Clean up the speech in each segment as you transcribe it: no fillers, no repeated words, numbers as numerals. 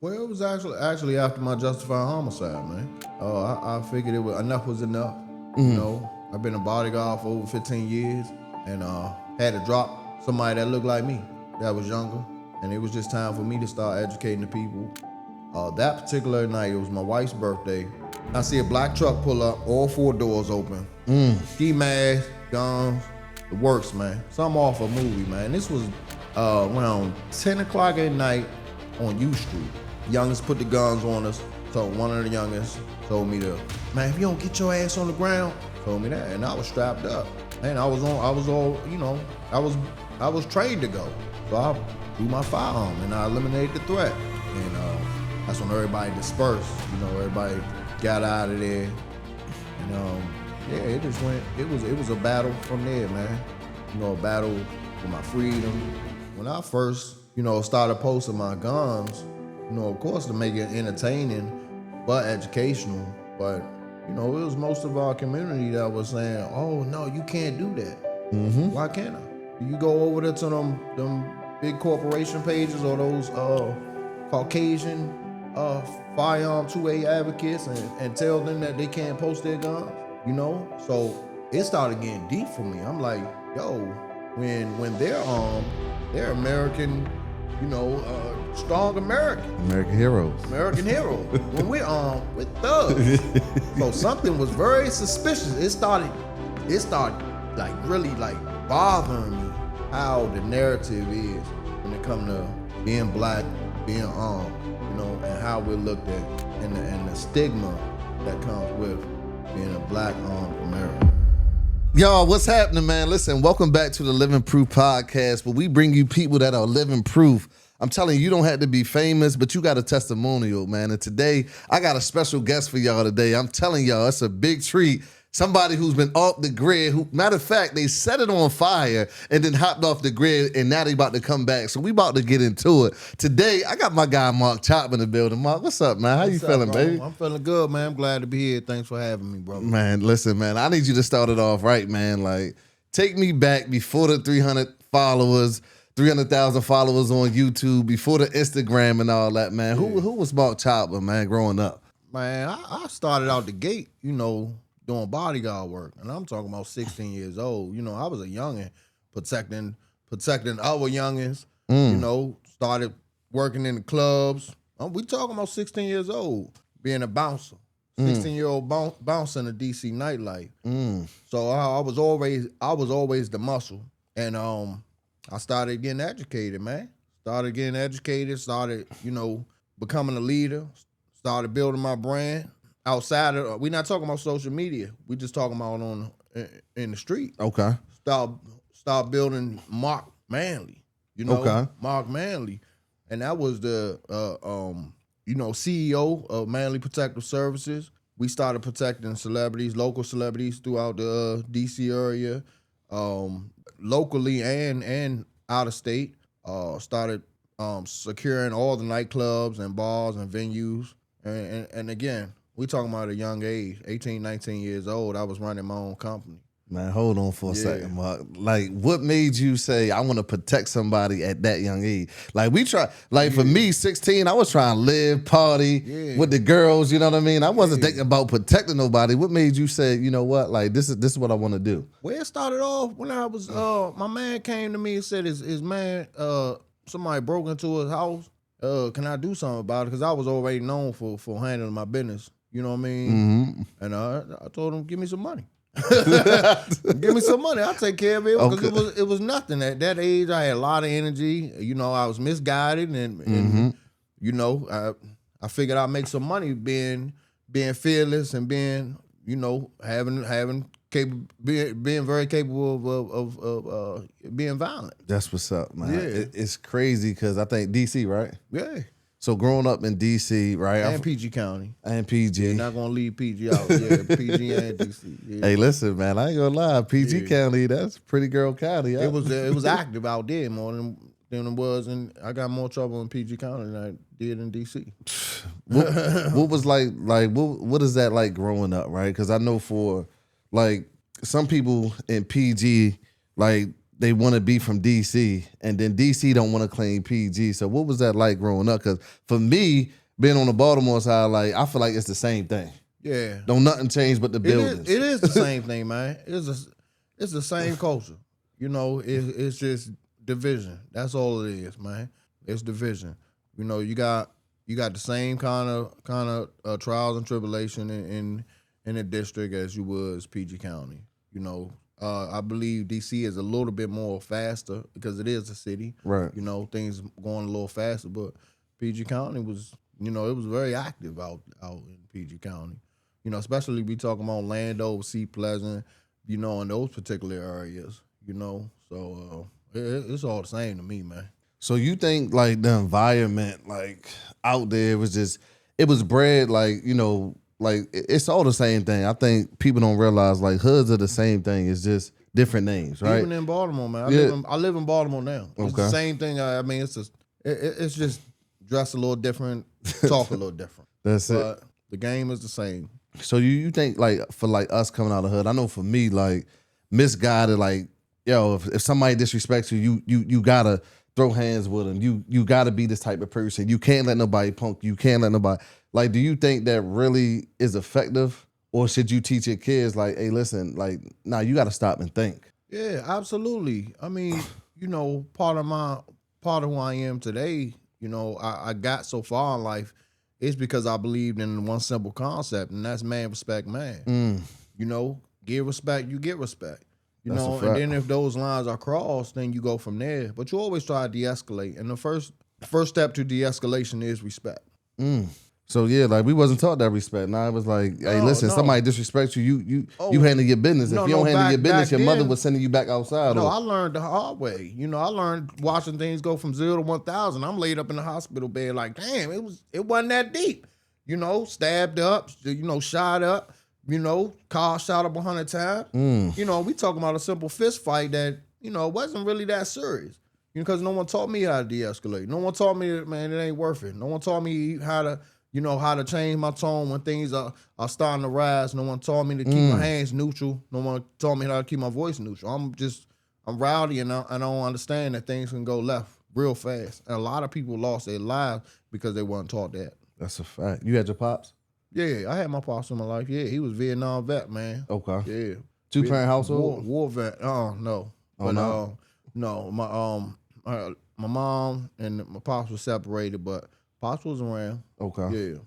Well, it was actually after my justified homicide, man. I figured enough was enough. You know, I've been a bodyguard for over 15 years, and had to drop somebody that looked like me, that was younger, and it was just time for me to start educating the people. That particular night, it was my wife's birthday. I see a black truck pull up, all four doors open, ski mask, guns, the works, man. Something off a movie, man. This was around 10 o'clock at night on U Street. Youngest put the guns on us. So one of the youngest told me to, man, if you don't get your ass on the ground, told me that, and I was strapped up. And I was trained to go. So I threw my firearm and I eliminated the threat. And that's when everybody dispersed. You know, everybody got out of there. And yeah, it just went. It was a battle from there, man. You know, a battle for my freedom. When I first, started posting my guns, of course to make it entertaining, but educational. But, it was most of our community that was saying, oh, no, you can't do that. Mm-hmm. Why can't I? You go over there to them big corporation pages or those Caucasian firearm 2A advocates and tell them that they can't post their guns, So it started getting deep for me. I'm like, yo, when they're armed, they're American, strong American. American heroes. American heroes. When we're armed, we're thugs. So something was very suspicious. It started like really like bothering me how the narrative is when it comes to being black, being armed, and how we're looked at and the stigma that comes with being a black armed American. Y'all, what's happening, man? Listen, welcome back to the Living Proof podcast, where we bring you people that are living proof. I'm telling you, you don't have to be famous, but you got a testimonial, man. And today, I got a special guest for y'all today. I'm telling y'all, it's a big treat. Somebody who's been off the grid, who, matter of fact, they set it on fire and then hopped off the grid, and now they about to come back. So we about to get into it. Today, I got my guy, Mark Choppa, in the building. Mark, what's up, man? How you feeling, bro? baby? I'm feeling good, man. I'm glad to be here. Thanks for having me, bro. Man, listen, man, I need you to start it off right, man. Like, take me back before the 300,000 followers on YouTube, before the Instagram and all that, man. Yeah. Who was Mark Choppa, man, growing up? Man, I started out the gate, doing bodyguard work, and I'm talking about 16 years old. I was a youngin' protecting other youngins. Started working in the clubs. We talking about 16 years old, being a bouncer, 16-year-old bouncer in the DC nightlife. So I was always the muscle, and I started getting educated, man. Started becoming a leader. Started building my brand. Outside of, we're not talking about social media. We just talking about in the street. Okay. Start building Mark Manley. Okay. Mark Manley, and that was the CEO of Manley Protective Services. We started protecting local celebrities throughout the DC area, locally and out of state. Started securing all the nightclubs and bars and venues, and again. We talking about a young age, 18, 19 years old. I was running my own company. Man, hold on for a second, Mark. Like, what made you say, I want to protect somebody at that young age? Like, for me, 16, I was trying to live, party with the girls, you know what I mean? I wasn't thinking about protecting nobody. What made you say, you know what, like, this is what I want to do? Well, it started off when I was, my man came to me and said, his man, somebody broke into his house. Can I do something about it? Because I was already known for handling my business. You know what I mean? Mm-hmm. And I told him, give me some money. Give me some money. I'll take care of it. Because it was nothing. At that age, I had a lot of energy. I was misguided. And I figured I'd make some money being fearless and being very capable of being violent. That's what's up, man. Yeah. It's crazy because I think DC, right? Yeah. So growing up in DC, right? And PG County. And PG. You're not going to leave PG out. Yeah, PG and DC. Yeah. Hey, listen, man, I ain't going to lie. PG County, that's pretty girl county. It was active out there more than it was, and I got more trouble in PG County than I did in DC. What was what is that like growing up, right? Because I know for, like, some people in PG, like, they want to be from DC, and then DC don't want to claim PG. So what was that like growing up? Because for me, being on the Baltimore side, like I feel like it's the same thing. Yeah. Don't nothing change but the buildings. It is the same thing, man. It's the same culture. You know, it's just division. That's all it is, man. It's division. You know, you got the same kind of trials and tribulation in the district as you was PG County. You know, I believe DC is a little bit more faster because it is a city. Right. You know, things going a little faster, but PG County was, you know, it was very active out in PG County. You know, especially we talking about Orlando, Sea Pleasant, you know, in those particular areas, you know. So it's all the same to me, man. So you think like the environment like out there it was bred like, you know, like it's all the same thing. I think people don't realize like hoods are the same thing. It's just different names, right? Even in Baltimore, man. I live in Baltimore now. It's the same thing. I mean, it's just dress a little different, talk a little different. But the game is the same. So you think like for like us coming out of the hood, I know for me like misguided, like yo, if somebody disrespects you gotta throw hands with them. You gotta be this type of person. You can't let nobody punk you. Can't let nobody like. Do you think that really is effective, or should you teach your kids like, hey, listen, like, nah, you gotta stop and think? Yeah, absolutely. I mean, you know, part of who I am today, you know, I got so far in life. It's because I believed in one simple concept, and that's man respect man. You know, give respect, you get respect. You know, and then if those lines are crossed, then you go from there. But you always try to de-escalate, and the first step to de-escalation is respect. So yeah, like we wasn't taught that respect. Now it was like, hey, listen, somebody disrespects you handle your business. If you don't handle your business, your mother was sending you back outside. No, I learned the hard way. You know, I learned watching things go from 0 to 1,000. I'm laid up in the hospital bed like, damn, it wasn't that deep. You know, stabbed up, you know, shot up, you know, car shot up 100 times. You know, we talking about a simple fist fight that, you know, wasn't really that serious. You know, because no one taught me how to de-escalate. No one taught me that, man, it ain't worth it. No one taught me how to change my tone when things are starting to rise. No one taught me to keep my hands neutral. No one taught me how to keep my voice neutral. I'm rowdy and I don't understand that things can go left real fast. And a lot of people lost their lives because they weren't taught that. That's a fact. You had your pops? Yeah, I had my pops in my life. Yeah, he was Vietnam vet, man. Okay. Yeah. Two-parent household? War vet. Oh, no. Oh, but, no, my mom and my pops were separated, but Pops was around. Okay. Yeah.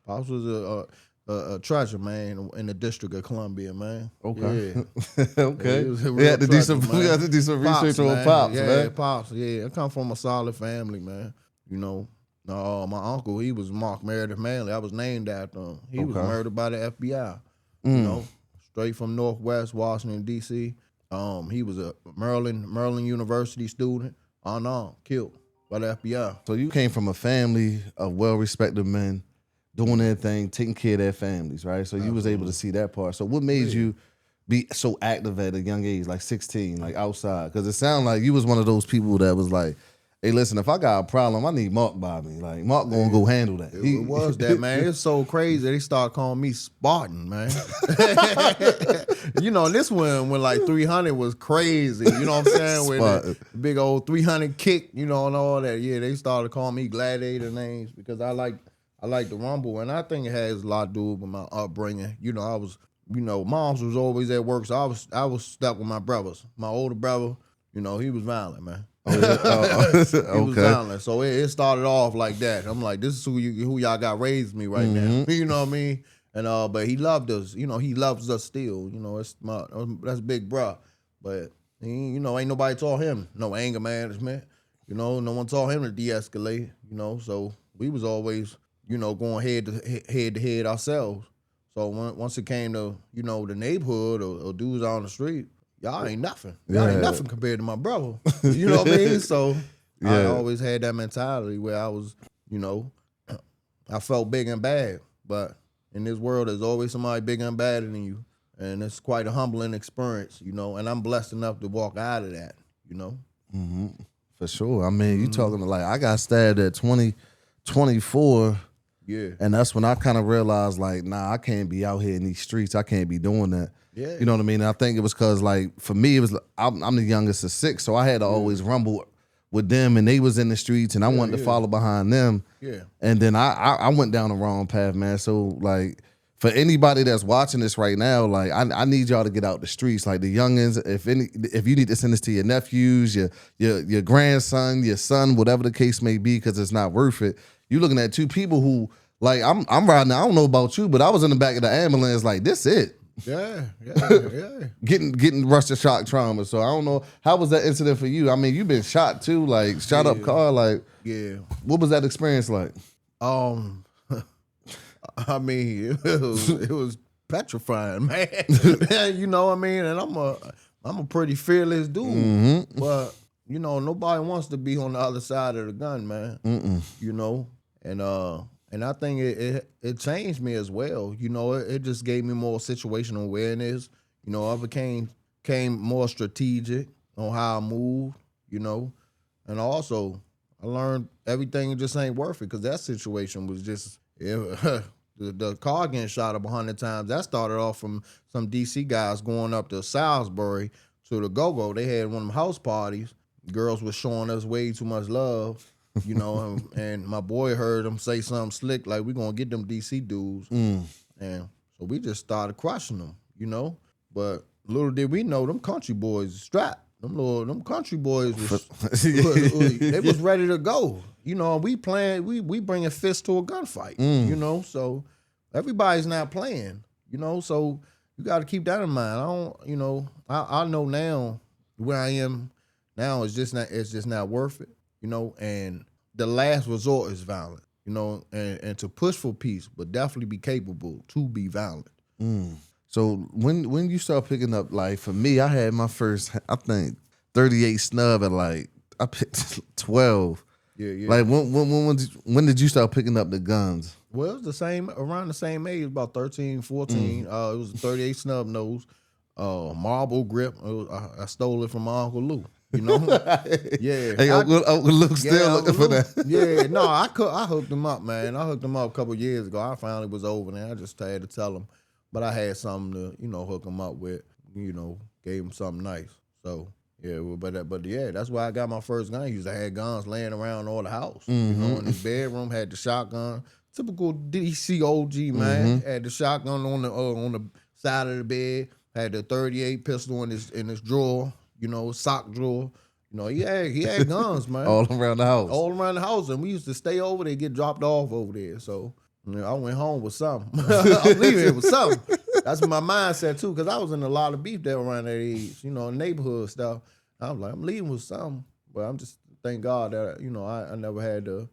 Pops was a treasure, man, in the District of Columbia, man. Okay. Yeah. Okay. Yeah, we had to do some research on Pops, man. Yeah, Pops. Yeah, I come from a solid family, man. You know, my uncle, he was Mark Meredith Manley. I was named after him. He was murdered by the FBI. You know, straight from Northwest Washington, D.C. He was a Maryland University student. Killed by the FBI. So you came from a family of well-respected men doing their thing, taking care of their families, right? So you was able to see that part. So what made you be so active at a young age, like 16, like outside? Because it sounded like you was one of those people that was like, hey, listen, if I got a problem, I need Mark by me. Like, Mark gonna go handle that. It was that, man. It's so crazy. They started calling me Spartan, man. You know, this one when like 300 was crazy. You know what I'm saying? With the big old 300 kick, you know, and all that. Yeah, they started calling me gladiator names because I like the rumble, and I think it has a lot to do with my upbringing. You know, I was, you know, moms was always at work, so I was stuck with my brothers. My older brother, you know, he was violent, man. He was violent. So it started off like that. I'm like, this is who y'all got raised me right now. You know what I mean? And but he loved us. You know, he loves us still. You know, that's big bruh. But you know, ain't nobody taught him no anger management. You know, no one taught him to de-escalate. You know, so we was always, you know, going head to head ourselves. So once it came to, you know, the neighborhood or dudes out on the street, y'all ain't nothing. Y'all ain't nothing compared to my brother. You know what I mean? So I always had that mentality where I was, you know, I felt big and bad. But in this world, there's always somebody bigger and badder than you. And it's quite a humbling experience, you know. And I'm blessed enough to walk out of that, you know. For sure. I mean, you talking to like, I got stabbed at 24. Yeah. And that's when I kind of realized like, nah, I can't be out here in these streets. I can't be doing that. Yeah. You know what I mean? And I think it was because, like, for me, it was I'm the youngest of 6, so I had to always rumble with them, and they was in the streets, and I wanted to follow behind them. Yeah. And then I went down the wrong path, man. So, like, for anybody that's watching this right now, like, I need y'all to get out the streets. Like, the youngins, if you need to send this to your nephews, your grandson, your son, whatever the case may be, because it's not worth it. You looking at 2 people who, like, I'm riding. I don't know about you, but I was in the back of the ambulance, like, this it. Yeah. Getting rushed to shock trauma. So I don't know, how was that incident for you? I mean, you've been shot too, like shot up car, like what was that experience like? I mean, it was petrifying, man. You know what I mean? And I'm a pretty fearless dude, but you know, nobody wants to be on the other side of the gun, man. You know, and I think it changed me as well. You know, it just gave me more situational awareness. You know, I became more strategic on how I move, you know. And also, I learned everything just ain't worth it, because that situation was just, the car getting shot up 100 times. That started off from some DC guys going up to Salisbury to the Go-Go. They had one of them house parties. Girls was showing us way too much love. You know, and my boy heard him say something slick, like, we're going to get them DC dudes. And so we just started crushing them, you know. But little did we know, them country boys strapped. Them country boys was, they was ready to go. You know, we bring a fist to a gunfight, you know. So everybody's not playing, you know. So you got to keep that in mind. I know now where I am now is just not worth it. You know, and the last resort is violent, you know, and to push for peace, but definitely be capable to be violent. So when you start picking up, like, for me, I had my first, I think, 38 snub at, like, I picked 12. Yeah. Like, when did you start picking up the guns? Well, it was around the same age, about 13, 14. It was a 38 snub nose, marble grip. I stole it from my Uncle Lou. You know, yeah. Hey, Uncle Luke still looking for that. Yeah, no, I hooked him up, man. I hooked him up a couple years ago. I finally was over there. I just had to tell him, but I had something to, you know, hook him up with. You know, gave him something nice. So yeah, but yeah, that's why I got my first gun. He used to have guns laying around all the house. You know, in his bedroom, had the shotgun. Typical DC OG, man. Had the shotgun on the side of the bed. Had the 38 pistol in his drawer. You know, sock drawer. You know, he had guns, man. All around the house. All around the house. And we used to stay over there, get dropped off over there. So, you know, I went home with something. I'm leaving here with something. That's my mindset, too, because I was in a lot of beef there around that age, you know, neighborhood stuff. I was like, I'm leaving with something. But I'm just, thank God that, you know, I never had to,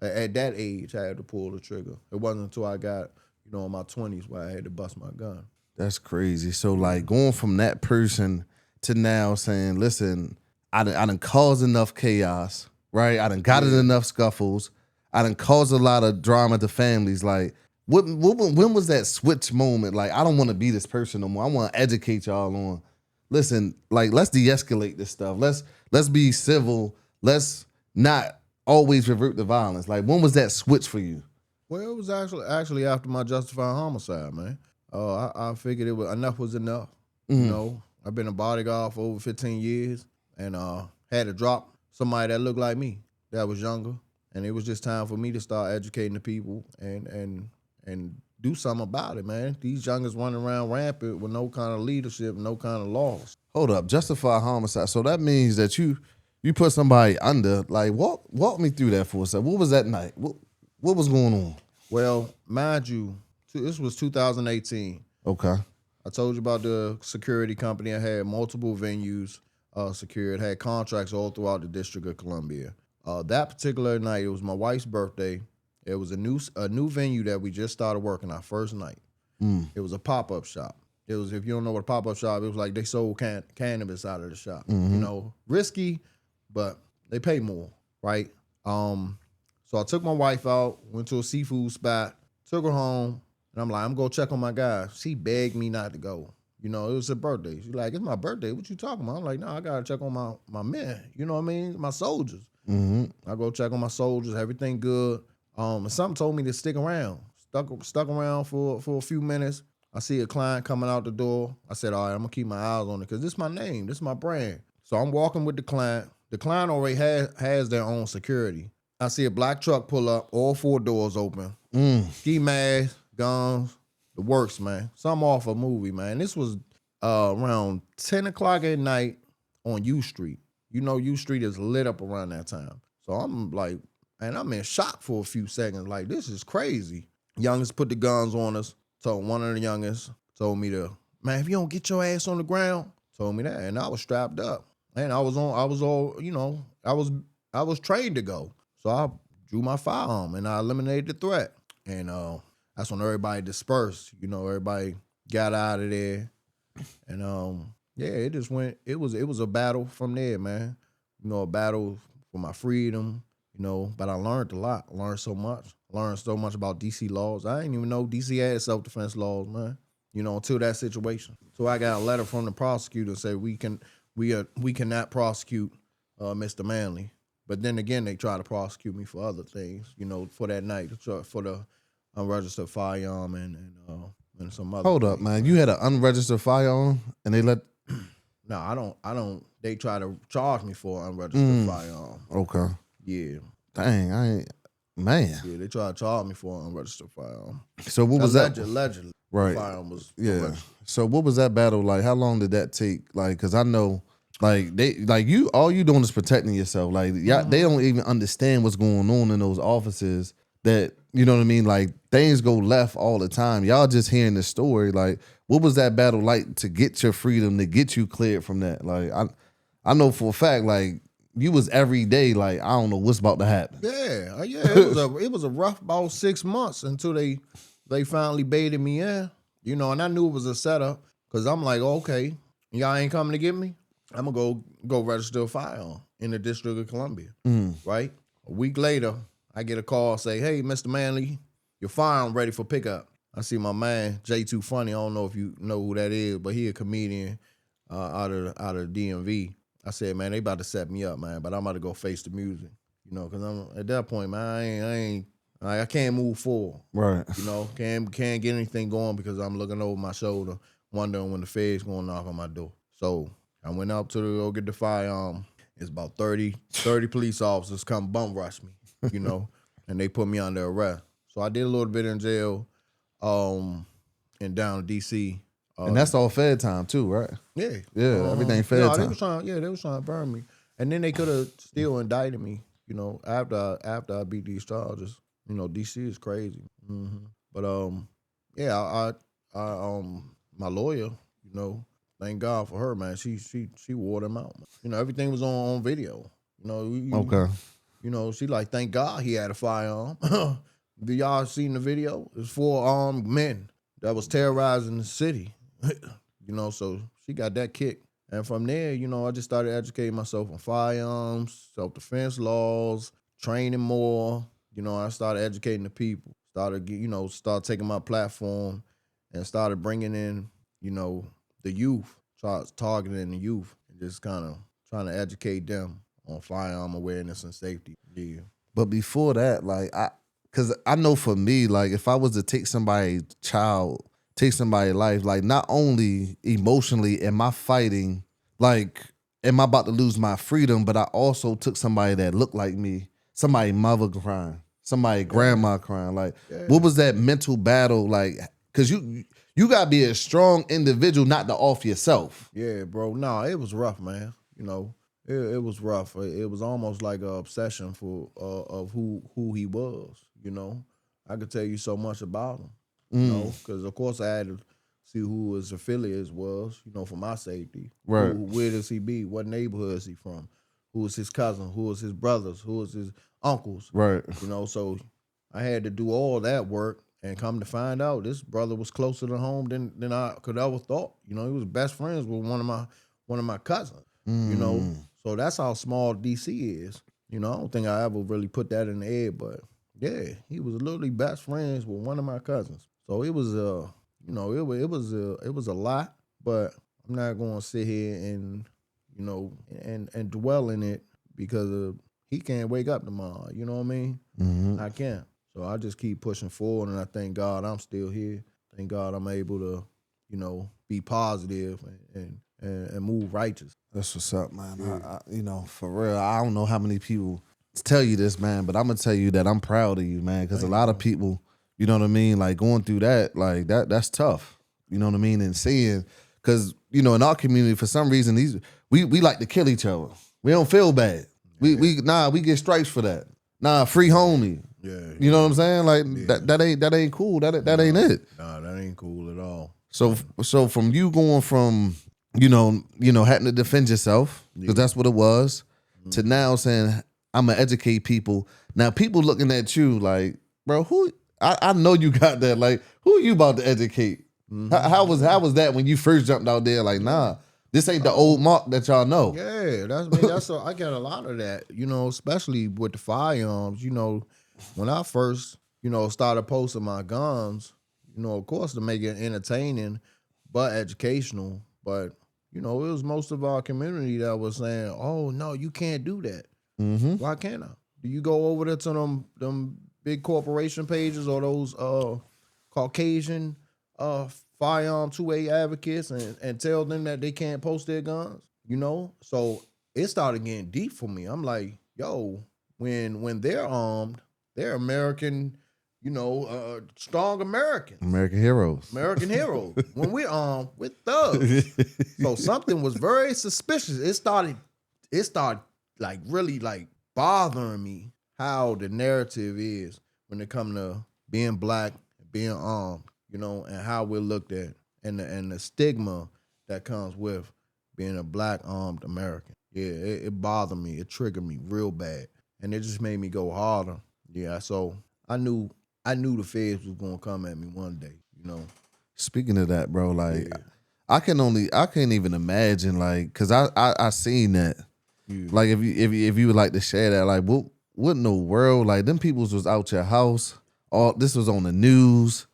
at that age, I had to pull the trigger. It wasn't until I got, you know, in my 20s where I had to bust my gun. That's crazy. So, like, going from that person to now saying, listen, I done caused enough chaos, right? I done got in enough scuffles. I done caused a lot of drama to families. Like, when was that switch moment? Like, I don't want to be this person no more. I want to educate y'all on, listen, like, let's de-escalate this stuff. Let's be civil. Let's not always revert to violence. Like, when was that switch for you? Well, it was actually after my justified homicide, man. I figured enough was enough, you know. I've been a bodyguard for over 15 years and had to drop somebody that looked like me, that was younger. And it was just time for me to start educating the people and do something about it, man. These youngers running around rampant with no kind of leadership, no kind of laws. Hold up, justified homicide. So that means that you put somebody under. Like, walk me through that for a second. What was that night? What was going on? Well, mind you, this was 2018. Okay. I told you about the security company. I had multiple venues secured, had contracts all throughout the District of Columbia. That particular night, it was my wife's birthday. It was a new venue that we just started working our first night. It was a pop-up shop. It was, if you don't know what a pop-up shop, it was like they sold cannabis out of the shop. You know, risky, but they pay more, right? So I took my wife out, went to a seafood spot, took her home, and I'm like, I'm going to go check on my guy. She begged me not to go. You know, it was her birthday. She's like, it's my birthday. What you talking about? I'm like, no, I got to check on my men. You know what I mean? My soldiers. I go check on my soldiers. Everything good. And something told me to stick around. Stuck around for a few minutes. I see a client coming out the door. I said, all right, I'm gonna keep my eyes on it because this is my name, this is my brand. So I'm walking with the client. The client already has their own security. I see a black truck pull up, all 4 doors open, ski mask, guns, the works, man. Something off a movie, man. This was around 10 o'clock at night on U Street. You know, U Street is lit up around that time. So I'm like, and I'm in shock for a few seconds. Like, this is crazy. Youngest put the guns on us. Told one of the youngest, told me to, man, if you don't get your ass on the ground, told me that. And I was strapped up. And I was all, you know, I was trained to go. So I drew my firearm and I eliminated the threat. And that's when everybody dispersed. You know, everybody got out of there. And yeah, it just went, it was a battle from there, man. You know, a battle for my freedom, you know, but I learned a lot. I learned so much. Learned so much about DC laws. I didn't even know DC had self-defense laws, man. You know, until that situation. So I got a letter from the prosecutor say we cannot prosecute Mr. Manley. But then again, they try to prosecute me for other things, you know, for that night, for the unregistered firearm and some other Hold things, up, man. You had an unregistered firearm and they let... No, I don't. They try to charge me for unregistered firearm. Okay. Yeah. Dang, I ain't... Man. Yeah, they try to charge me for an unregistered firearm. So what was that? Allegedly. Right. The firearm was Yeah. So what was that battle like? How long did that take? Like, cause I know, like all you doing is protecting yourself. Like, y'all, they don't even understand what's going on in those offices. That, you know what I mean? Like, things go left all the time. Y'all just hearing the story. Like, what was that battle like to get your freedom, to get you cleared from that? Like, I know for a fact, like, you was every day like, I don't know what's about to happen. Yeah. It was a rough about 6 months until they finally baited me in. You know, and I knew it was a setup because I'm like, okay, y'all ain't coming to get me. I'm gonna go register a firearm in the District of Columbia. Right? A week later, I get a call say, hey, Mr. Manley, your firearm ready for pickup. I see my man J2 Funny. I don't know if you know who that is, but he a comedian out of DMV. I said, man, they about to set me up, man, but I'm about to go face the music, you know, because I'm at that point, man, I can't move forward, Right? You know, can't get anything going because I'm looking over my shoulder, wondering when the feds gonna knock on my door. So I went up to go get the firearm. It's about 30 police officers come bum rush me, you know, and they put me under arrest. So I did a little bit in jail, and down in DC. And that's all Fed time too, right? Yeah. Yeah, everything Fed time. They was trying to burn me. And then they could have still indicted me, you know, after I beat these charges. You know, DC is crazy. But yeah, I my lawyer, you know, thank God for her, man. She wore them out. Man. You know, everything was on video. You know, Okay. You know, she like, thank God he had a firearm. Do y'all seen the video? It was 4 armed men that was terrorizing the city. You know, so she got that kick. And from there, you know, I just started educating myself on firearms, self-defense laws, training more. You know, I started educating the people. Started taking my platform and started bringing in, you know, the youth, targeting the youth, and just kind of trying to educate them on firearm awareness and safety. Yeah. But before that, like, because I know for me, like, if I was to take somebody's child, take somebody's life, like, not only emotionally am I fighting, like, am I about to lose my freedom, but I also took somebody that looked like me, somebody's mother crying, somebody's grandma crying. Like, what was that mental battle like? Because you got to be a strong individual not to off yourself. Yeah, bro. No, it was rough, man. You know, it was rough. It was almost like an obsession of who he was. You know, I could tell you so much about him. You know, because of course I had to see who his affiliates was. You know, for my safety. Right. Where does he be? What neighborhood is he from? Who was his cousin? Who was his brothers? Who was his uncles? Right. You know, so I had to do all that work. And come to find out, this brother was closer to home than I could ever thought. You know, he was best friends with one of my cousins. You know, so that's how small DC is. You know, I don't think I ever really put that in the air, but yeah, he was literally best friends with one of my cousins. So it was you know, it was a lot, but I'm not going to sit here and, you know, and dwell in it because he can't wake up tomorrow. You know what I mean? I can't. So I just keep pushing forward, and I thank God I'm still here thank God I'm able to, be positive and move righteous. That's what's up, man. Yeah. For real, I don't know how many people tell you this, man, but I'm gonna tell you that I'm proud of you, man, because a lot of people, you know what I mean, like going through that, like that's tough. You know what I mean? And seeing, because, in our community, for some reason, we like to kill each other. We don't feel bad. We get stripes for that. Nah, free homie. Yeah. You know what I'm saying? Like that ain't cool. That ain't it. Nah, that ain't cool at all. So from you going from, having to defend yourself, because that's what it was, to now saying, I'm gonna educate people. Now people looking at you like, bro, I know you got that. Like, who are you about to educate? How was that when you first jumped out there? Like, nah, this ain't the old Mark that y'all know. Yeah, I got a lot of that, especially with the firearms. When I first, started posting my guns, of course to make it entertaining, but educational. But, it was most of our community that was saying, oh, no, you can't do that. Why can't I? Do you go over there to them big corporation pages or those Caucasian firearm 2A advocates and tell them that they can't post their guns? So it started getting deep for me. I'm like, yo, when they're armed, they're American, strong Americans. American heroes. When we're armed, we're thugs. So something was very suspicious. It started like really like bothering me how the narrative is when it comes to being black, being armed, and how we're looked at, and the stigma that comes with being a black armed American. Yeah, it bothered me. It triggered me real bad, and it just made me go harder. Yeah, so I knew the feds was gonna come at me one day. Speaking of that, bro, like I can't even imagine, like, cause I seen that. Yeah. Like if you would like to share that, like what in the world? Like them peoples was out your house. All this was on the news.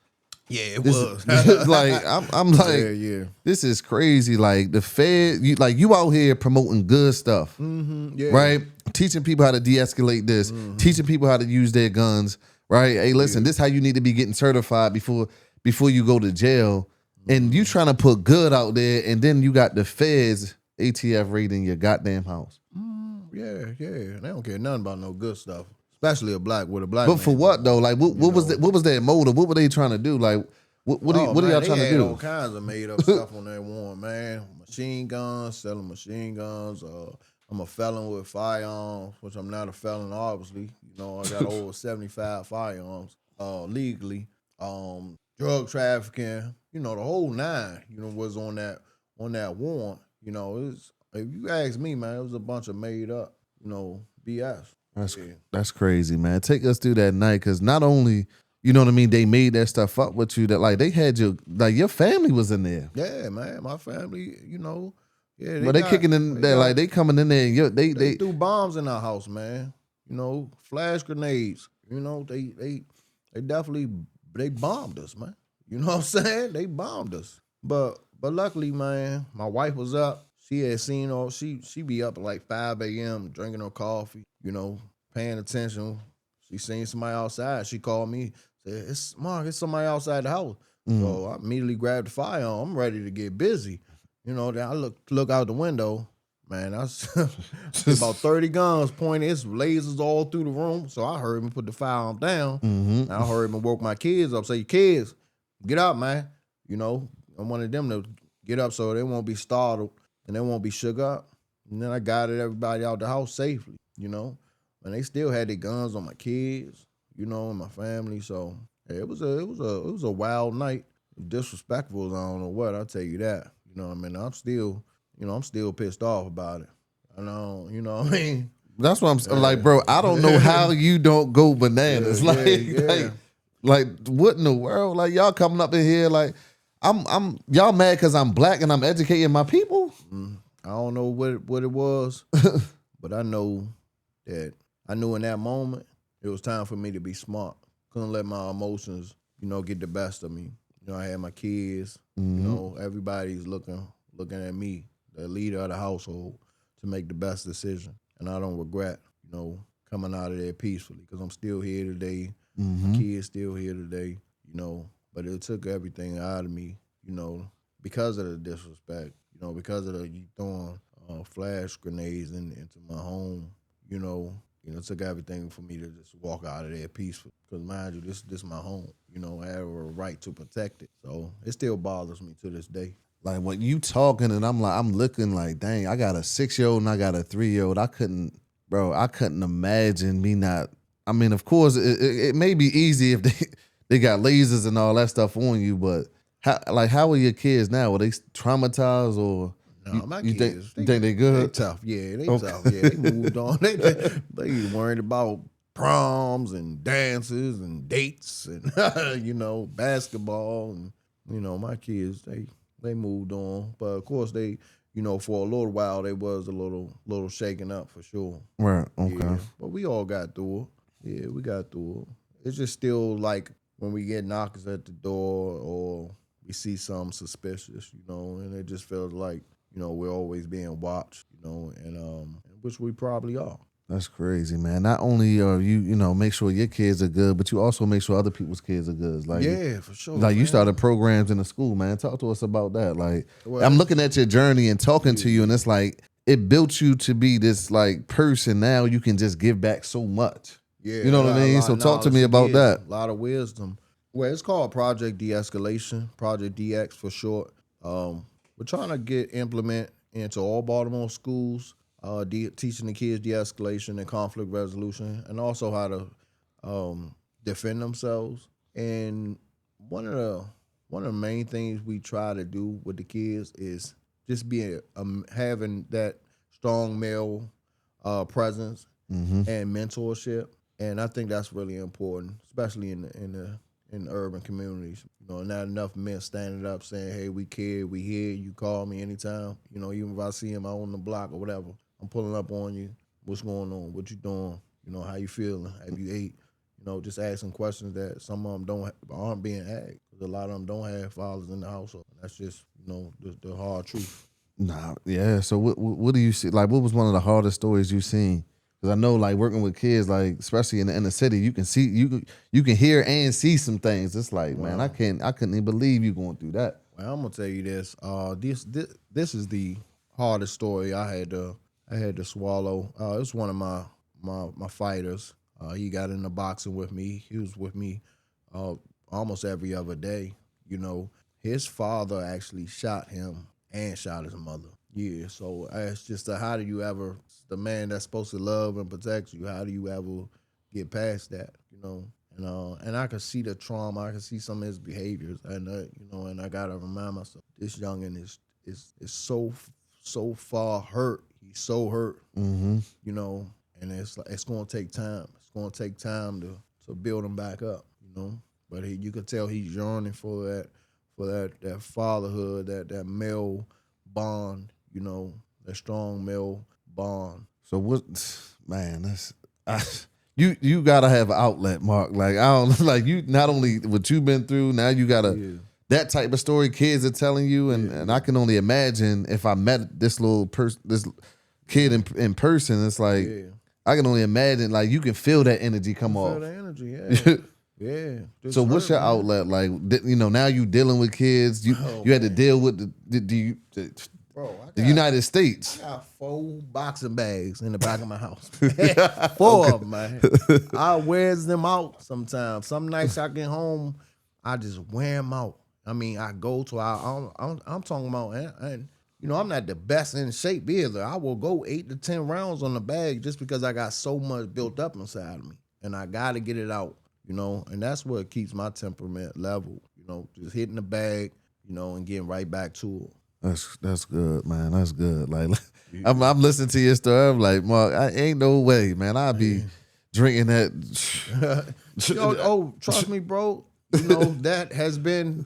Yeah, it was. Like I'm like, yeah. This is crazy. Like the Fed, you out here promoting good stuff, right? Teaching people how to de-escalate this, teaching people how to use their guns, right? Hey, listen, this is how you need to be getting certified before you go to jail, and you trying to put good out there, and then you got the Feds ATF raiding your goddamn house. Yeah. They don't care nothing about no good stuff. Especially a black man. But for what though? Like what was their motive? What were they trying to do? Like what are y'all trying to do? All kinds of made up stuff on that warrant, man. Machine guns, selling machine guns. I'm a felon with firearms, which I'm not a felon, obviously. I got over 75 firearms legally. Drug trafficking, the whole nine, was on that warrant. If you ask me, man, it was a bunch of made up, BS. That's crazy, man. Take us through that night, because not only, you know what I mean, they made that stuff up with you, that like they had your family was in there. Yeah, man, my family, yeah. They kicking in there, like they coming in there and they threw bombs in our house, man. Flash grenades. They definitely they bombed us, man. You know what I'm saying? They bombed us. But luckily, man, my wife was up. She had seen she be up at like 5 a.m. drinking her coffee, paying attention. She seen somebody outside. She called me, said, it's somebody outside the house. So I immediately grabbed the firearm. I'm ready to get busy. Then I look out the window. Man, I about 30 guns pointed. It's lasers all through the room. So I heard him put the firearm down. I heard him woke my kids up. Say, kids, get up, man. I wanted them to get up so they won't be startled and they won't be shook up. And then I guided everybody out the house safely, And they still had their guns on my kids, and my family. So yeah, it was a wild night. Disrespectful, I don't know what, I'll tell you that. I'm still pissed off about it. I know, you know what I mean? That's what I'm like, bro. I don't know how you don't go bananas. Like what in the world? Like y'all coming up in here like I'm y'all mad because I'm black and I'm educating my people? I don't know what it was, but I know that I knew in that moment it was time for me to be smart. Couldn't let my emotions, get the best of me. I had my kids, everybody's looking at me, the leader of the household, to make the best decision. And I don't regret, coming out of there peacefully, because I'm still here today. My kids still here today, but but it took everything out of me, because of the disrespect, because of you throwing flash grenades into my home, it took everything for me to just walk out of there peaceful. Because mind you, this my home. I have a right to protect it. So it still bothers me to this day. Like when you talking and I'm looking like, dang, I got a 6-year-old and I got a 3-year-old. I couldn't imagine me not. I mean, of course, it may be easy if they got lasers and all that stuff on you, but how are your kids now? Are they traumatized or? No, my you kids, think they good? They tough. Yeah, they tough. Yeah, they moved on. They worried about proms and dances and dates and basketball and my kids they moved on. But of course they for a little while they was a little shaken up for sure. Right. Okay. Yeah, but we all got through it. Yeah, we got through it. It's just still like when we get knockers at the door or we see something suspicious, and it just feels like we're always being watched, and which we probably are. That's crazy, man. Not only are you make sure your kids are good, but you also make sure other people's kids are good. Like yeah, for sure. Like man. you started programs in the school, man. Talk to us about that. Like Well, I'm looking at your journey and talking to you, and it's like it built you to be this like person. Now you can just give back so much. Yeah, you know what I mean. So talk to me about that. A lot of wisdom. Well, it's called Project De-escalation, Project DX for short. We're trying to implement into all Baltimore schools, teaching the kids de-escalation and conflict resolution, and also how to defend themselves. And one of the main things we try to do with the kids is just having that strong male presence and mentorship. And I think that's really important, especially in the urban communities. Not enough men standing up saying, hey, we care, we here, you call me anytime. Even if I see him out on the block or whatever, I'm pulling up on you. What's going on? What you doing? How you feeling? Have you ate? Just asking questions that some of them aren't being asked. Because a lot of them don't have fathers in the household. That's just, the hard truth. Nah, yeah. So what do you see? Like, what was one of the hardest stories you've seen? Because I know, like, working with kids, like, especially in the inner city, you can see, you can hear and see some things. It's like, man, I couldn't even believe you going through that. Well, I'm gonna tell you this. This is the hardest story I had to swallow. It's one of my fighters. He got into boxing with me. He was with me almost every other day. His father actually shot him and shot his mother. Yeah, so it's just how do you ever, the man that's supposed to love and protect you, how do you ever get past that, And I could see the trauma, I could see some of his behaviors, and and I gotta remind myself, this youngin is so far hurt. He's so hurt, and it's gonna take time. It's gonna take time to build him back up, But you could tell he's yearning for that fatherhood, that male bond, that strong male bond. So what, man? You gotta have an outlet, Mark. Like I don't like you. Not only what you've been through, now you gotta that type of story kids are telling you, and I can only imagine if I met this this kid in person. It's like I can only imagine. Like you can feel that energy come off. Feel the energy, yeah. Yeah. So what's your outlet? Like now you dealing with kids. You had to deal with the United States. I got 4 boxing bags in the back of my house. 4 of them, man. I wears them out sometimes. Some nights I get home, I just wear them out. I mean, I go to I'm talking about, and I'm not the best in shape either. I will go 8 to 10 rounds on the bag just because I got so much built up inside of me, and I got to get it out. And that's what keeps my temperament level. Just hitting the bag, and getting right back to it. That's good, man. That's good. Like I'm listening to your story. I'm like, Mark, I ain't no way, man. I'd be drinking that. Trust me, bro. That has been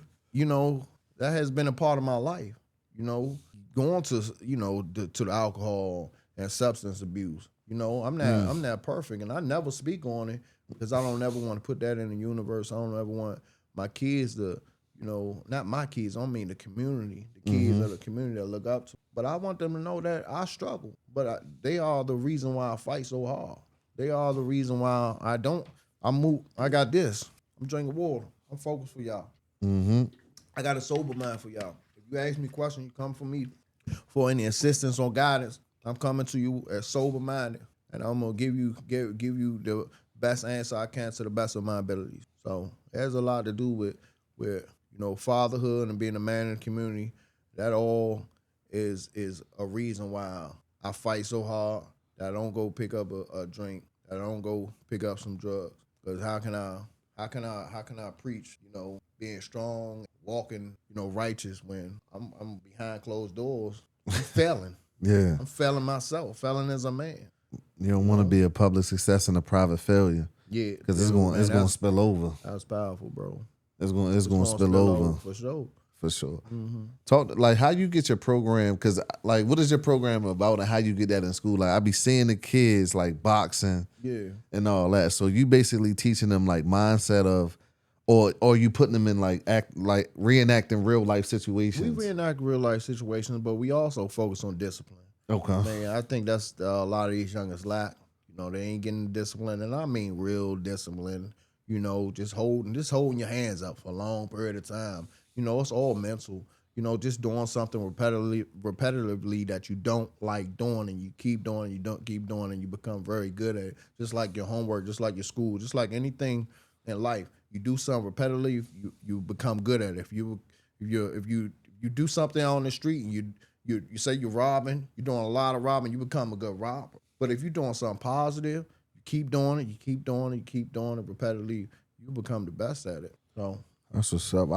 a part of my life. Going to to the alcohol and substance abuse. I'm not perfect, and I never speak on it because I don't ever want to put that in the universe. I don't ever want my kids to. Not my kids, I mean the community, the kids of the community that look up to. But I want them to know that I struggle. But they are the reason why I fight so hard. They are the reason why I got this. I'm drinking water. I'm focused for y'all. I got a sober mind for y'all. If you ask me questions, you come for me for any assistance or guidance. I'm coming to you as sober minded, and I'm gonna give you the best answer I can to the best of my abilities. So it has a lot to do with fatherhood and being a man in the community. That all is a reason why I fight so hard that I don't go pick up a drink, that I don't go pick up some drugs. Because how can I preach, being strong, walking, righteous when I'm behind closed doors, I'm failing. Yeah. I'm failing myself, failing as a man. You don't want to be a public success and a private failure. Yeah. Because it's going to spill over. That's powerful, bro. It's going to spill over. For sure. For sure. Talk like how you get your program, because like what is your program about and how you get that in school? Like I be seeing the kids like boxing, and all that. So you basically teaching them like mindset of, or you putting them in like reenacting real life situations. We reenact real life situations, but we also focus on discipline. Okay. Man, I think that's a lot of these youngers lack. They ain't getting discipline, and I mean real discipline. Just holding your hands up for a long period of time. It's all mental. Just doing something repetitively that you don't like doing, and you keep doing, and you don't keep doing, and you become very good at it. Just like your homework, just like your school, just like anything in life. You do something repetitively, you become good at it. If you do something on the street and you say you're robbing, you're doing a lot of robbing, you become a good robber. But if you're doing something positive, you keep doing it, you keep doing it, you keep doing it repetitively, you become the best at it. So. That's what's up.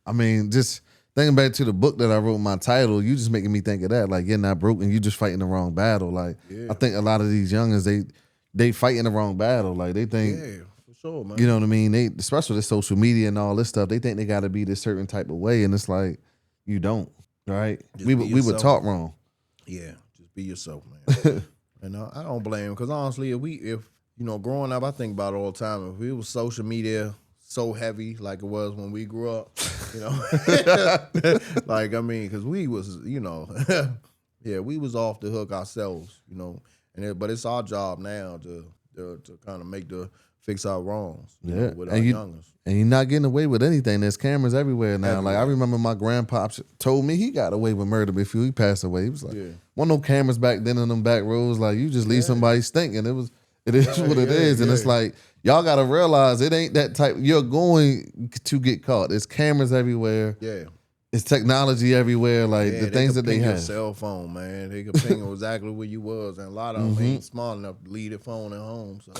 I mean, just thinking back to the book that I wrote, my title, you just making me think of that. Like, you're not broken, you just fighting the wrong battle. Like, I think a lot of these youngins, they fighting the wrong battle. Like, they think, for sure, man. You know what I mean? They, especially with social media and all this stuff, they think they got to be this certain type of way, and it's like, you don't, right? We were taught wrong. Yeah, just be yourself, man. And I don't blame him, because honestly, if growing up, I think about it all the time. If it was social media so heavy like it was when we grew up, like, I mean, because we was, we was off the hook ourselves, but it's our job now to kind of fix our wrongs, with our youngers. And you're not getting away with anything. There's cameras everywhere now. Like, I remember my grandpa told me he got away with murder before he passed away. He was like, wasn't no cameras back then in them back roads. Like, you just leave somebody stinking. It is what it is. And it's like, y'all got to realize it ain't that type. You're going to get caught. There's cameras everywhere. Yeah. It's technology everywhere. Like, the things that they have. Your cell phone, man. They can ping exactly where you was. And a lot of them ain't smart enough to leave their phone at home. So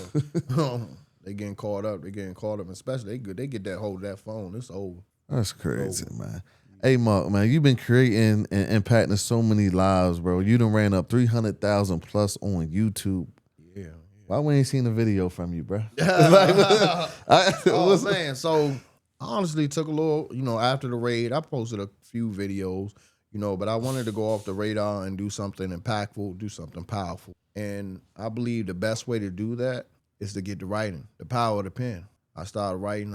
they getting caught up. Especially they get that hold of that phone. It's over. That's crazy, man. Hey, Mark, man, you've been creating and impacting so many lives, bro. You done ran up 300,000 plus on YouTube. Yeah. Why we ain't seen a video from you, bro? Man, so I honestly took a little, after the raid, I posted a few videos, but I wanted to go off the radar and do something impactful, do something powerful. And I believe the best way to do that is to get to writing, the power of the pen. I started writing,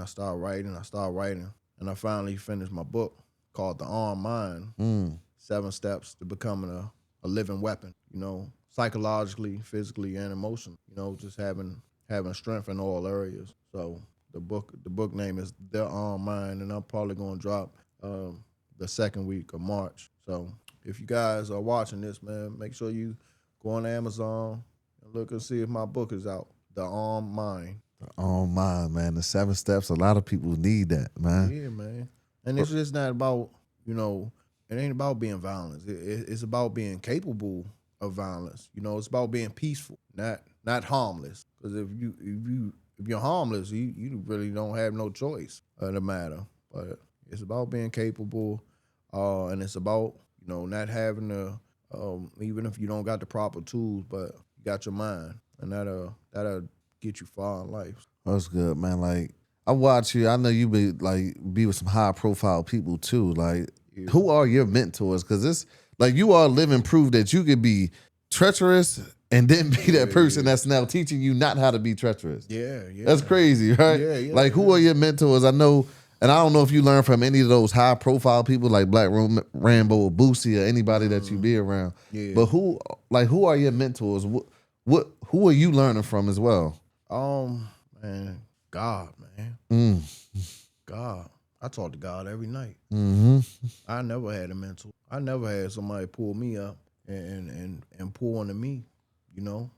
and I finally finished my book called The Armed Mind, 7 Steps to Becoming a Living Weapon, psychologically, physically, and emotionally, just having strength in all areas. So the book name is The Armed Mind, and I'm probably going to drop the second week of March. So if you guys are watching this, man, make sure you go on Amazon and look and see if my book is out, The Armed Mind. The Armed Mind, man. The 7 steps, a lot of people need that, man. Yeah, man. And it's just not about, it ain't about being violent. It's about being capable of violence. It's about being peaceful, not harmless. Because if you're harmless, you really don't have no choice in the matter. But it's about being capable, and it's about not having to, even if you don't got the proper tools, but you got your mind, and that'll get you far in life. That's good, man. Like, I watch you. I know you be with some high profile people too. Like, who are your mentors? Because it's like you are living proof that you could be treacherous and then be that person that's now teaching you not how to be treacherous. Yeah. That's crazy, right? Yeah. Like, who are your mentors? I know, and I don't know if you learn from any of those high profile people like Black Rambo or Boosie or anybody that you be around. Yeah. But who are your mentors? Who are you learning from as well? Man, God, man. God. I talk to God every night. Mm-hmm. I never had a mental. I never had somebody pull me up and pull onto me. You know,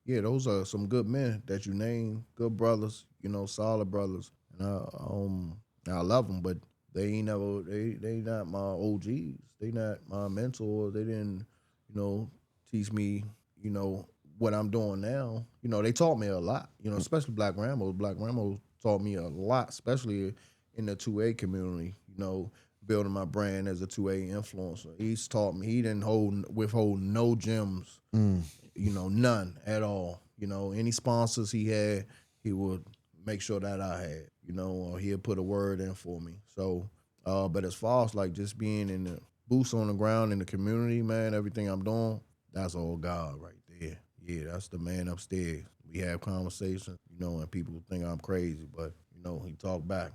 yeah, those are some good men that you name, good brothers. You know, solid brothers, and I love them, but they ain't never. They not my OGs. They not my mentors. They didn't, teach me. You know what I'm doing now. You know, they taught me a lot. You know, especially Black Ramos. Black Ramos taught me a lot, especially in the 2A community. You know, building my brand as a 2A influencer. He's taught me. He didn't withhold no gems. You know, none at all. You know, any sponsors he had, he would make sure that I had. You know, or he'd put a word in for me. So, but as far as like just being in the boots on the ground in the community, man, everything I'm doing, that's all God right there. Yeah, that's the man upstairs. We have conversations, and people think I'm crazy, but he talk back.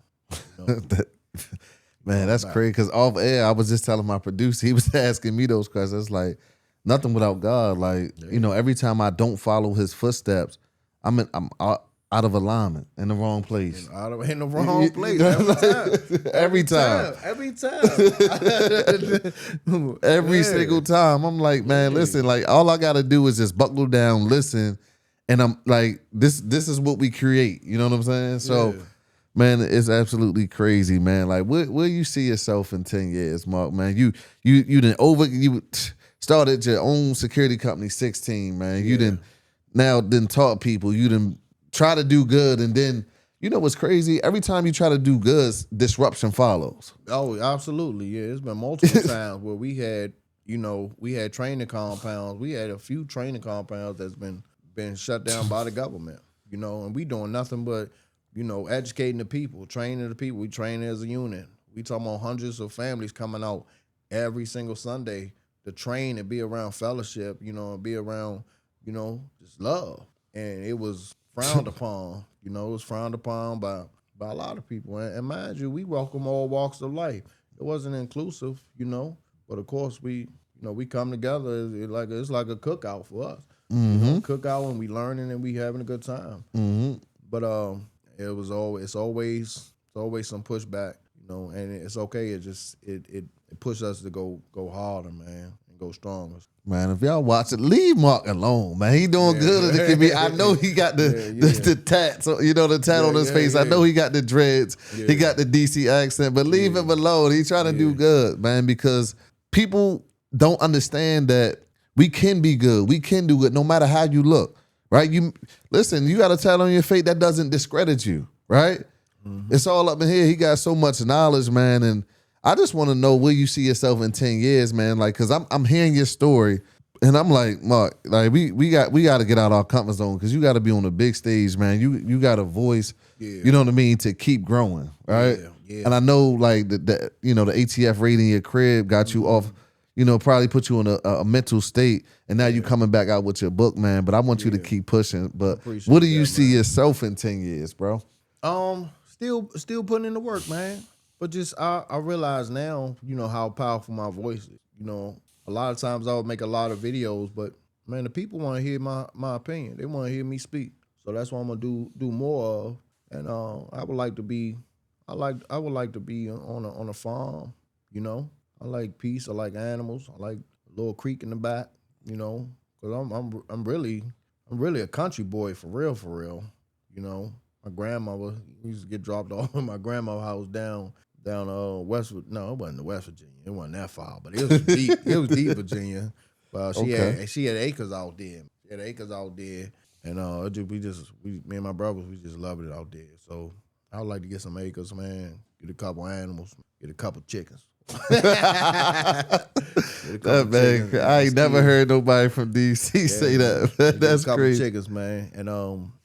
Man, that's crazy. Because off air, I was just telling my producer, he was asking me those questions. Like, nothing without God. Like, every time I don't follow his footsteps, I'm out of alignment, in the wrong place. In the wrong place every time. Every single time. I'm like, man, listen, like all I gotta do is just buckle down, listen, and I'm like, this is what we create. You know what I'm saying? So, man, it's absolutely crazy, man. Like, where you see yourself in 10 years, Mark? Man, you started your own security company 16, man. You didn't taught people. You didn't try to do good, and then what's crazy? Every time you try to do good, disruption follows. Oh, absolutely. Yeah, it's been multiple times where we had training compounds. We had a few training compounds that's been shut down by the government. And we doing nothing but educating the people, training the people. We train as a unit. We talking about hundreds of families coming out every single Sunday to train and be around fellowship, and be around, just love. And it was frowned upon. It was frowned upon by a lot of people. And mind you, we welcome all walks of life. It wasn't inclusive, but of course we come together. It's like a cookout for us. Cookout, and we learning and we having a good time. But it's always some pushback, and it's okay. It pushes us to go harder, man, and go stronger. Man, if y'all watch it, leave Mark alone, man. He doing good in the community. I know he got the tats, the tat on his face. I know he got the dreads. He got the DC accent, but leave him alone. He's trying to do good, man, because people don't understand that we can be good. We can do it no matter how you look, right? You got a tat on your face that doesn't discredit you, right? It's all up in here. He got so much knowledge, man, and I just want to know where you see yourself in 10 years, man. Like, cause I'm hearing your story, and I'm like, Mark, like we got to get out our comfort zone, because you got to be on the big stage, man. You got a voice, you know what I mean, to keep growing, right? Yeah. And I know, like the ATF raid in your crib got you off, probably put you in a mental state, and now you coming back out with your book, man. But I want you to keep pushing. But what do you see yourself in 10 years, bro? Still putting in the work, man. But just I realize now, how powerful my voice is. A lot of times I would make a lot of videos, but man, the people want to hear my opinion. They want to hear me speak. So that's what I'm gonna do more of. And I would like to be on a farm. I like peace. I like animals. I like a little creek in the back. Because I'm really a country boy for real. My grandmother used to get dropped off at my grandma's house down West. No, it wasn't West Virginia. It wasn't that far, but it was deep. It was deep Virginia. She had acres out there. And me and my brothers, we just loved it out there. So I would like to get some acres, man. Get a couple animals. Get a couple chickens. I ain't never heard nobody from DC say that. That's crazy. Chickens, man,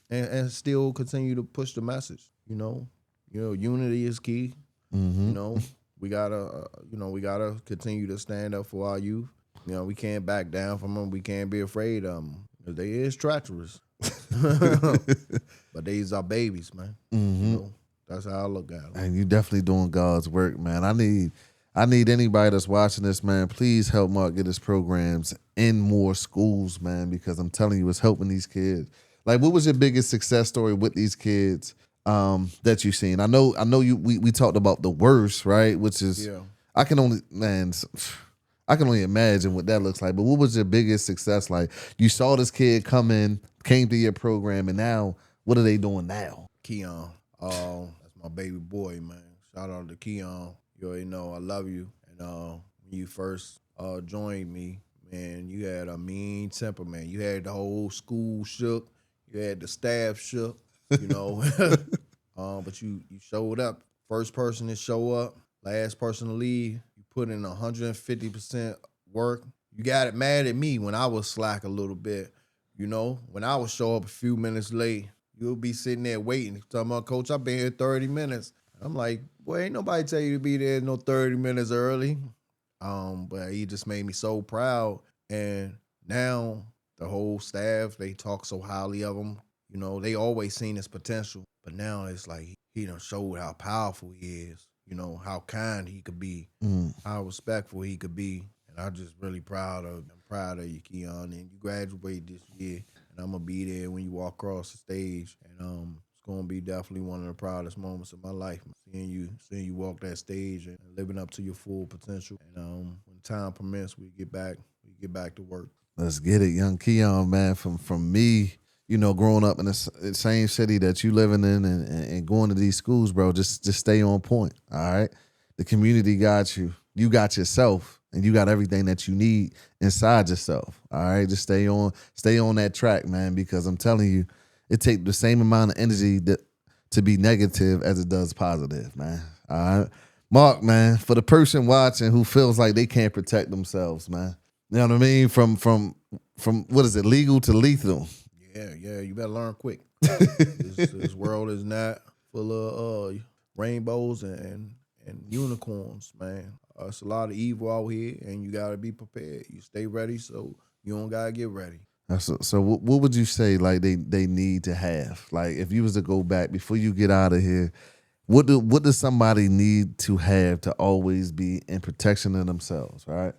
and still continue to push the message. Unity is key. We gotta continue to stand up for our youth. We can't back down from them. We can't be afraid of them. They is treacherous, but these are babies, man. That's how I look at them. And you definitely doing God's work, man. I need anybody that's watching this, man, please help Mark get his programs in more schools, man, because I'm telling you, it's helping these kids. Like, what was your biggest success story with these kids that you've seen? I know you. We talked about the worst, right? Which is I can only imagine what that looks like. But what was your biggest success like? You saw this kid come in, came to your program, and now what are they doing now? Keon, that's my baby boy, man. Shout out to Keon. You already know I love you. And when you first joined me, man, you had a mean temper, man. You had the whole school shook. You had the staff shook, you know. But you showed up. First person to show up, last person to leave. You put in 150% work. You got it mad at me when I was slack a little bit. You know, when I would show up a few minutes late, you'll be sitting there waiting. Talking about, Coach, I've been here 30 minutes. I'm like, boy, ain't nobody tell you to be there no 30 minutes early. But he just made me so proud. And now the whole staff, they talk so highly of him. You know, they always seen his potential. But now it's like he done showed how powerful he is. You know, how kind he could be, how respectful he could be. And I'm just really proud of you, Keon. And you graduate this year. And I'm going to be there when you walk across the stage. And it's going to be definitely one of the proudest moments of my life. Seeing you walk that stage and living up to your full potential. And when time permits, we get back to work. Let's get it, young Keon, man. From me, you know, growing up in the same city that you living in and going to these schools, bro, just stay on point, all right? The community got you. You got yourself. And you got everything that you need inside yourself. All right, just stay on that track, man. Because I'm telling you, it takes the same amount of energy to be negative as it does positive, man. All right, Mark, man. For the person watching who feels like they can't protect themselves, man. You know what I mean? From what is it, legal to lethal? Yeah. You better learn quick. This world is not full of rainbows and unicorns, man. It's a lot of evil out here, and you got to be prepared. You stay ready, so you don't got to get ready. So what would you say, like, they need to have? Like, if you was to go back, before you get out of here, what does somebody need to have to always be in protection of themselves, right?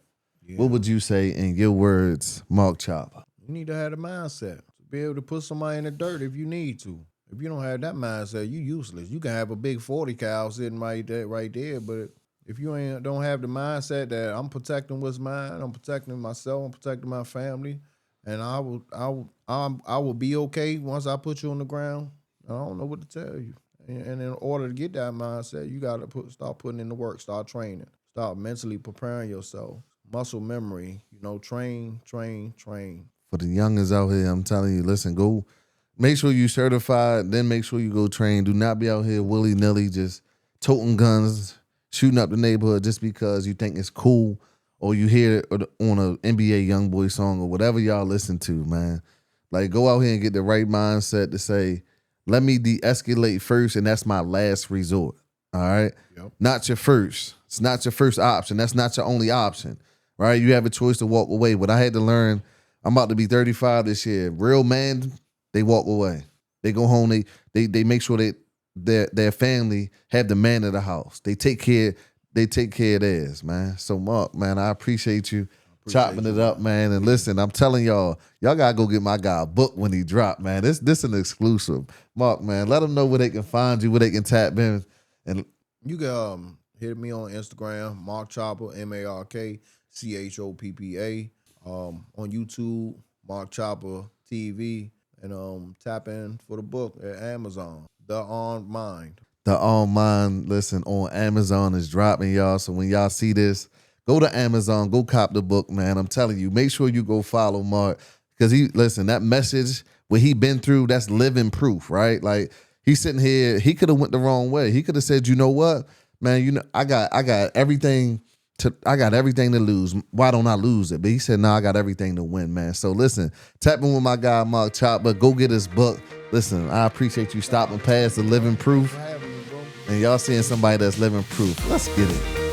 Yeah. What would you say in your words, Mark Choppa? You need to have the mindset to be able to put somebody in the dirt if you need to. If you don't have that mindset, you useless. You can have a big 40 cal sitting right there, but if you don't have the mindset that I'm protecting what's mine, I'm protecting myself, I'm protecting my family, and I will be okay once I put you on the ground. I don't know what to tell you. And in order to get that mindset, you got to start putting in the work, start training, start mentally preparing yourself. Muscle memory, you know, train. For the youngins out here, I'm telling you, listen, go make sure you certified, then make sure you go train. Do not be out here willy-nilly just toting guns, shooting up the neighborhood just because you think it's cool or you hear it on an NBA YoungBoy song or whatever y'all listen to, man. Like, go out here and get the right mindset to say, let me de-escalate first, and that's my last resort, all right? Yep. Not your first. It's not your first option. That's not your only option, right? You have a choice to walk away. What I had to learn, I'm about to be 35 this year. Real man, they walk away. They go home. They make sure their family have the man of the house. They take care of theirs, man. So Mark, man, I appreciate you chopping it up, man. And listen, I'm telling y'all gotta go get my guy a book when he drop, man. This an exclusive. Mark, man, let them know where they can find you, where they can tap in. And you can hit me on Instagram, Mark Choppa, MarkChoppa. On YouTube, Mark Choppa TV, and tap in for the book at Amazon. The Armed Mind. The Armed Mind, listen, on Amazon is dropping, y'all. So when y'all see this, go to Amazon, go cop the book, man. I'm telling you, make sure you go follow Mark. Because that message, what he been through, that's living proof, right? Like, he's sitting here, he could have went the wrong way. He could have said, you know what, man, I got everything to lose. Why don't I lose it? But he said, no, I got everything to win, man. So listen, tap in with my guy, Mark Choppa. Go get his book. Listen, I appreciate you stopping past the living proof. And y'all seeing somebody that's living proof. Let's get it.